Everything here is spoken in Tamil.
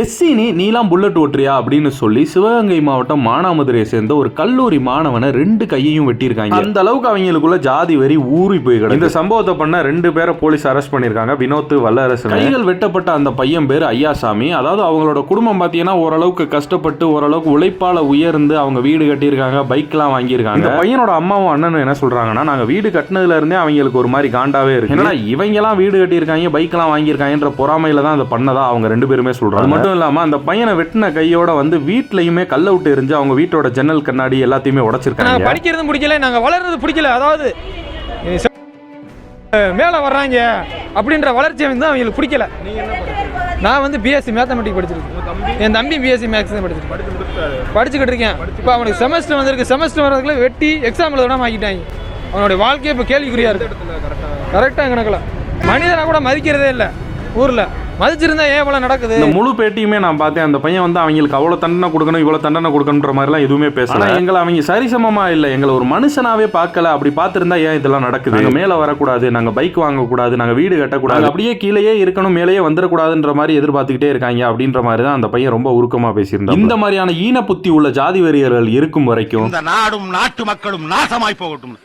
எஸ்சினி நீலாம் புல்லட் ஓட்டுறியா அப்படின்னு சொல்லி சிவகங்கை மாவட்டம் மானாமதுரையை சேர்ந்த ஒரு கல்லூரி மாணவனை 2 கையையும் வெட்டியிருக்காங்க. அந்த அளவுக்கு அவங்களுக்குள்ள ஜாதி வெறி ஊறி போய் கிடக்கு. இந்த சம்பவத்தை பண்ண 2 பேரை போலீஸ் அரெஸ்ட் பண்ணிருக்காங்க. வினோத், வல்லரசு. கைகள் வெட்டப்பட்ட அந்த பையன் பேர் ஐயாசாமி. அதாவது அவங்களோட குடும்பம் பாத்தீங்கன்னா ஓரளவுக்கு கஷ்டப்பட்டு ஓரளவுக்கு உழைப்பால உயர்ந்து அவங்க வீடு கட்டியிருக்காங்க, பைக்லாம் வாங்கியிருக்காங்க. இந்த பையனோட அம்மாவும் அண்ணனும் என்ன சொல்றாங்கன்னா, நாங்க வீடு கட்டினதுல இருந்தே அவங்களுக்கு ஒரு மாதிரி காண்டாவே இருக்கு. ஏன்னா இவங்க எல்லாம் வீடு கட்டியிருக்காங்க, பைக்லாம் வாங்கியிருக்காங்க பொறாமையில தான் அதை பண்ணதா அவங்க 2 பேருமே சொல்றாங்க. மட்டும் இல்லாம அந்த பையனை வெட்டின கையோட வந்து வீட்லயுமே கல்ல விட்டு எரிஞ்சு அவங்க வீட்டோட ஜன்னல் கண்ணாடி எல்லாத்தையுமே உடைச்சிருக்காங்க. படிக்கிறது பிடிக்கல, நாங்க வளர்றது பிடிக்கல, அதாவது மேல வர்றாங்க அப்படின்ற வளர்ச்சி வந்து அவங்களுக்கு பிடிக்கல. நான் வந்து பிஎஸ்சி மேத்தமெட்டிக் படிச்சிருக்கேன். என் தம்பி பிஎஸ்சி மேக்ஸ் தான் படிச்சுக்கிட்டு இருக்கேன். இப்போ அவனுக்கு செமஸ்டர் வந்திருக்கு. செமஸ்டர் வரதுக்குள்ள வெட்டி எக்ஸாம்ல விடாம ஆக்கிட்டாங்க. அவனுடைய வாழ்க்கையை இப்போ கேள்விக்குறியா இருக்கு. கரெக்டாக கணக்கில் மனிதனை கூட மதிக்கிறதே இல்லை. ஊர்ல மதிச்சிருந்தா ஏன் இவ்வளவு நடக்குது? இந்த முழு பேட்டியுமே நான் பார்த்தேன். அந்த பையன் வந்து அவங்களுக்கு அவ்வளவு தண்டனை கொடுக்கணும், இவ்வளவு தண்டனை கொடுக்கணுன்ற மாதிரிலாம் எதுவுமே பேசல. எங்களை அவங்க சரிசமமா இல்லை, எங்களை ஒரு மனுஷனாவே பார்க்கல. அப்படி பார்த்திருந்தா ஏன் இதெல்லாம் நடக்குது? நாங்க மேல வரக்கூடாது, நாங்க பைக் வாங்கக்கூடாது, நாங்க வீடு கட்டக்கூடாது, அப்படியே கீழேயே இருக்கணும், மேலேயே வந்துடக்கூடாதுன்ற மாதிரி எதிர்பார்த்துக்கிட்டே இருக்காங்க அப்படின்ற மாதிரி தான் அந்த பையன் ரொம்ப உருக்கமா பேசியிருந்தான். இந்த மாதிரியான ஈன புத்தி உள்ள ஜாதி வெறியர்கள் இருக்கும் வரைக்கும் இந்த நாடும் நாட்டு மக்களும் நாசமாய் போகட்டும்.